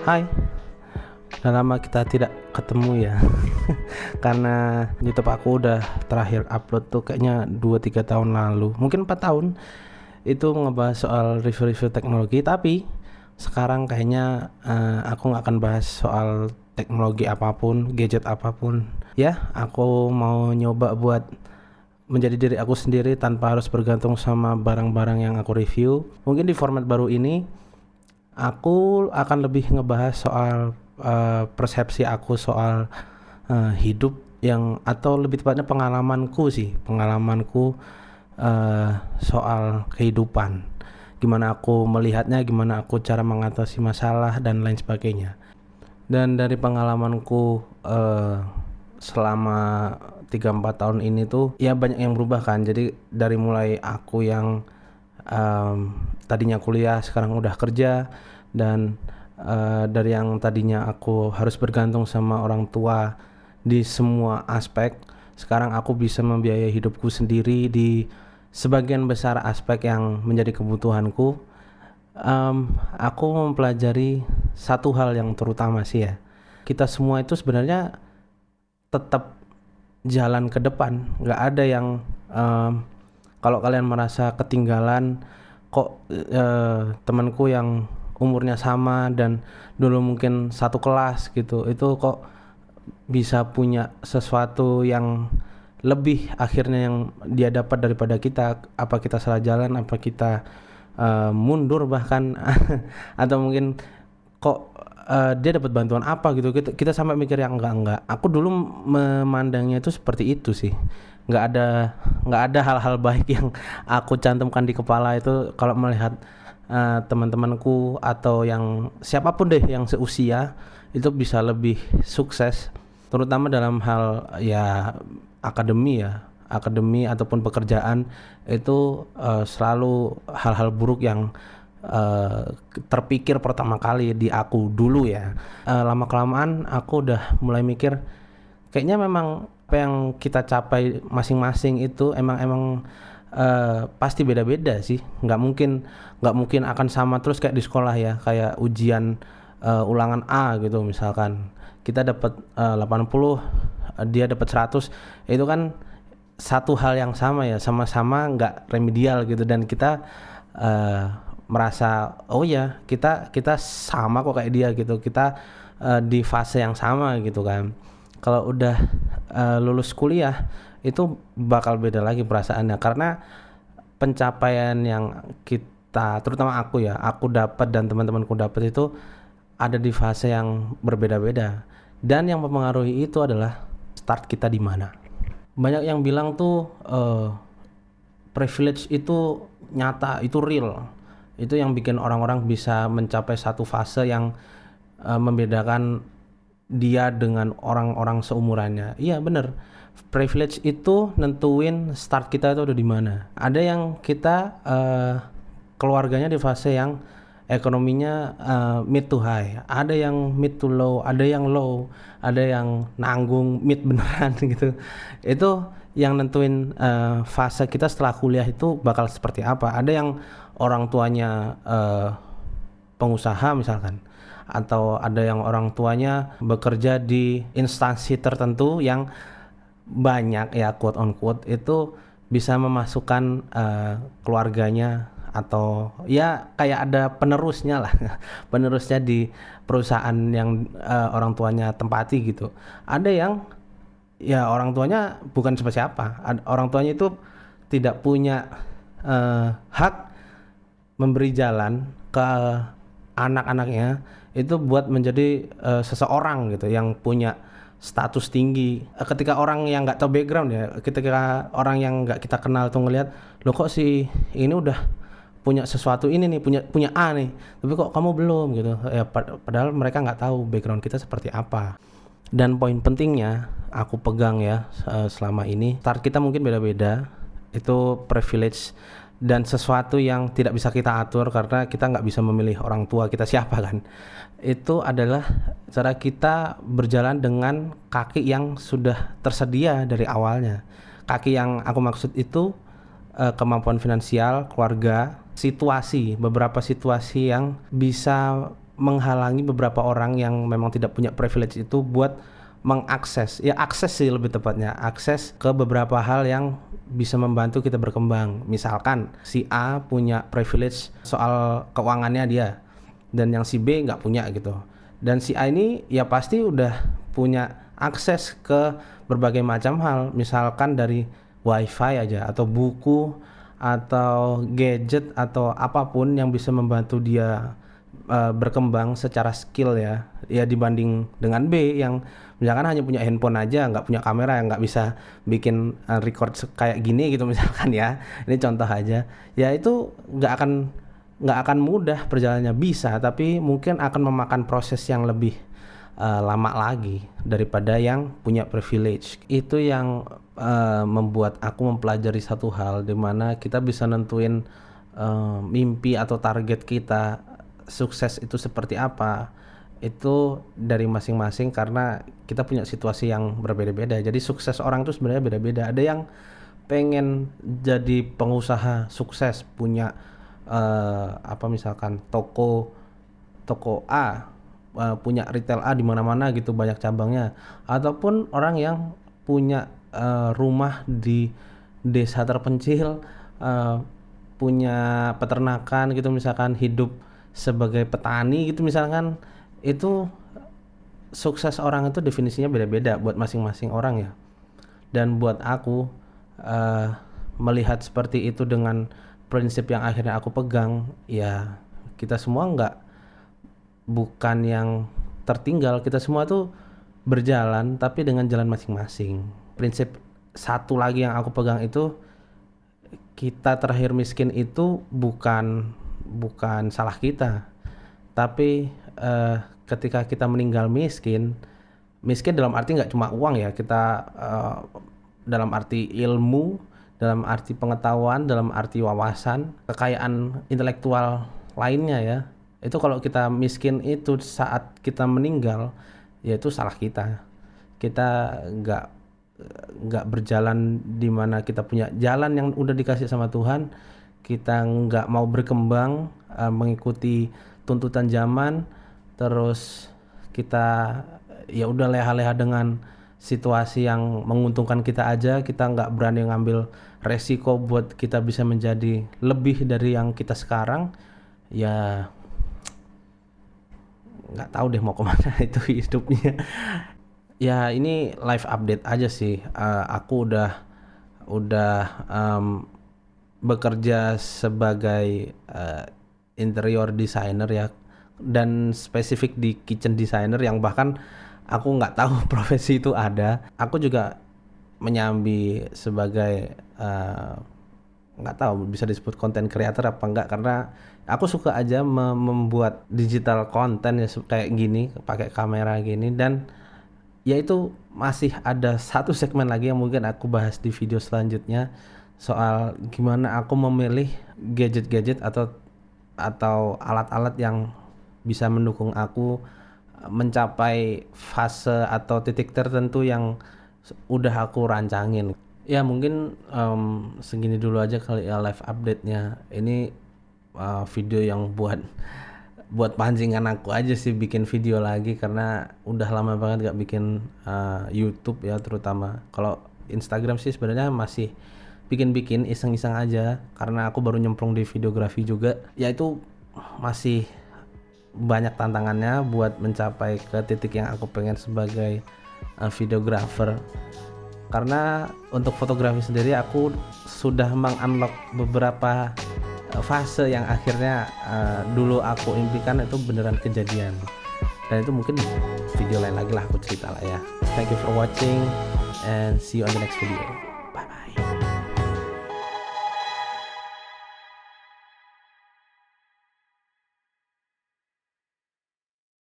Hai, udah lama kita tidak ketemu ya. Karena YouTube aku udah terakhir upload tuh kayaknya 2-3 tahun lalu, mungkin 4 tahun. Itu ngebahas soal review-review teknologi, tapi sekarang kayaknya aku nggak akan bahas soal teknologi apapun, gadget apapun. Ya, aku mau nyoba buat menjadi diri aku sendiri tanpa harus bergantung sama barang-barang yang aku review. Mungkin di format baru ini aku akan lebih ngebahas soal persepsi aku soal hidup yang, atau lebih tepatnya pengalamanku soal kehidupan. Gimana aku melihatnya, gimana aku cara mengatasi masalah dan lain sebagainya. Dan dari pengalamanku selama 3-4 tahun ini tuh ya banyak yang berubah kan. Jadi dari mulai aku yang tadinya kuliah sekarang udah kerja, dan dari yang tadinya aku harus bergantung sama orang tua di semua aspek, sekarang aku bisa membiayai hidupku sendiri di sebagian besar aspek yang menjadi kebutuhanku. Aku mempelajari satu hal yang terutama sih ya, kita semua itu sebenarnya tetap jalan ke depan. Nggak ada yang kalau kalian merasa ketinggalan, kok temanku yang umurnya sama dan dulu mungkin satu kelas gitu, itu kok bisa punya sesuatu yang lebih akhirnya yang dia dapat daripada kita. Apa kita salah jalan, apa kita mundur bahkan atau mungkin kok dia dapat bantuan apa gitu. Kita sampai mikir yang enggak. Aku dulu memandangnya itu seperti itu sih. Nggak ada hal-hal baik yang aku cantumkan di kepala itu kalau melihat teman-temanku atau yang siapapun deh yang seusia itu bisa lebih sukses, terutama dalam hal ya akademi ataupun pekerjaan. Itu selalu hal-hal buruk yang terpikir pertama kali di aku dulu ya. Lama kelamaan aku udah mulai mikir kayaknya memang apa yang kita capai masing-masing itu emang pasti beda-beda sih. Nggak mungkin akan sama terus kayak di sekolah ya, kayak ujian ulangan A gitu misalkan. Kita dapat 80, dia dapat 100. Itu kan satu hal yang sama ya, sama-sama nggak remedial gitu, dan kita merasa oh ya kita sama kok kayak dia gitu. Kita di fase yang sama gitu kan. Kalau udah lulus kuliah itu bakal beda lagi perasaannya, karena pencapaian yang kita, terutama aku dapat dan teman-temanku dapat itu ada di fase yang berbeda-beda, dan yang mempengaruhi itu adalah start kita di mana. Banyak yang bilang tuh privilege itu nyata, itu real, itu yang bikin orang-orang bisa mencapai satu fase yang membedakan dia dengan orang-orang seumurannya. Iya bener, privilege itu nentuin start kita itu udah di mana. Ada yang kita keluarganya di fase yang ekonominya mid to high, ada yang mid to low, ada yang low, ada yang nanggung mid beneran gitu. Itu yang nentuin fase kita setelah kuliah itu bakal seperti apa. Ada yang orang tuanya pengusaha misalkan, atau ada yang orang tuanya bekerja di instansi tertentu yang banyak ya, quote on quote, itu bisa memasukkan keluarganya, atau ya kayak ada penerusnya lah penerusnya di perusahaan yang orang tuanya tempati gitu. Ada yang ya orang tuanya bukan siapa-siapa, orang tuanya itu tidak punya hak memberi jalan ke anak-anaknya itu buat menjadi seseorang gitu yang punya status tinggi. Ketika orang yang nggak tahu background ya, ketika orang yang nggak kita kenal tuh ngelihat, lo kok si ini udah punya sesuatu ini nih, punya A nih, tapi kok kamu belum gitu ya. Padahal mereka nggak tahu background kita seperti apa. Dan poin pentingnya aku pegang ya selama ini, start kita mungkin beda-beda, itu privilege dan sesuatu yang tidak bisa kita atur karena kita nggak bisa memilih orang tua kita siapa kan. Itu adalah cara kita berjalan dengan kaki yang sudah tersedia dari awalnya. Kaki yang aku maksud itu kemampuan finansial, keluarga, beberapa situasi yang bisa menghalangi beberapa orang yang memang tidak punya privilege itu buat mengakses, ya akses sih lebih tepatnya, akses ke beberapa hal yang bisa membantu kita berkembang. Misalkan si A punya privilege soal keuangannya dia, dan yang si B nggak punya gitu. Dan si A ini ya pasti udah punya akses ke berbagai macam hal, misalkan dari wifi aja, atau buku, atau gadget, atau apapun yang bisa membantu dia berkembang secara skill ya dibanding dengan B yang misalkan hanya punya handphone aja, nggak punya kamera, yang nggak bisa bikin record kayak gini gitu misalkan ya. Ini contoh aja ya, itu nggak akan mudah perjalanannya, bisa tapi mungkin akan memakan proses yang lebih lama lagi daripada yang punya privilege. Itu yang membuat aku mempelajari satu hal, dimana kita bisa nentuin mimpi atau target kita, sukses itu seperti apa, itu dari masing-masing, karena kita punya situasi yang berbeda-beda. Jadi sukses orang itu sebenarnya beda-beda. Ada yang pengen jadi pengusaha sukses, punya misalkan toko A, punya retail A di mana-mana gitu, banyak cabangnya. Ataupun orang yang punya rumah di desa terpencil, punya peternakan gitu, misalkan hidup sebagai petani gitu misalkan. Itu sukses orang itu definisinya beda-beda buat masing-masing orang ya. Dan buat aku melihat seperti itu dengan prinsip yang akhirnya aku pegang, ya kita semua bukan yang tertinggal, kita semua tuh berjalan tapi dengan jalan masing-masing. Prinsip satu lagi yang aku pegang itu, kita terlahir miskin itu bukan salah kita, tapi ketika kita meninggal miskin dalam arti nggak cuma uang ya, kita dalam arti ilmu, dalam arti pengetahuan, dalam arti wawasan, kekayaan intelektual lainnya ya. Itu kalau kita miskin itu saat kita meninggal, ya itu salah kita. Kita nggak berjalan di mana kita punya jalan yang udah dikasih sama Tuhan. Kita nggak mau berkembang mengikuti tuntutan zaman, terus kita ya udah leha-leha dengan situasi yang menguntungkan kita aja, kita nggak berani ngambil resiko buat kita bisa menjadi lebih dari yang kita sekarang. Ya nggak tahu deh mau kemana itu hidupnya. Ya ini live update aja sih. Aku udah bekerja sebagai interior designer ya, dan spesifik di kitchen designer, yang bahkan aku nggak tahu profesi itu ada. Aku juga menyambi sebagai nggak tahu bisa disebut content creator apa enggak, karena aku suka aja membuat digital content ya kayak gini, pakai kamera gini. Dan ya itu masih ada satu segmen lagi yang mungkin aku bahas di video selanjutnya, soal gimana aku memilih gadget-gadget atau alat-alat yang bisa mendukung aku mencapai fase atau titik tertentu yang udah aku rancangin. Ya mungkin segini dulu aja kali ya live update-nya. Ini video yang buat pancingan aku aja sih bikin video lagi, karena udah lama banget gak bikin YouTube ya terutama. Kalau Instagram sih sebenarnya masih bikin iseng-iseng aja, karena aku baru nyemplung di videografi juga. Ya itu masih banyak tantangannya buat mencapai ke titik yang aku pengen sebagai videographer. Karena untuk fotografi sendiri aku sudah mengunlock beberapa fase yang akhirnya dulu aku impikan itu beneran kejadian. Dan itu mungkin video lain lagi lah aku cerita lah ya. Thank you for watching and see you on the next video.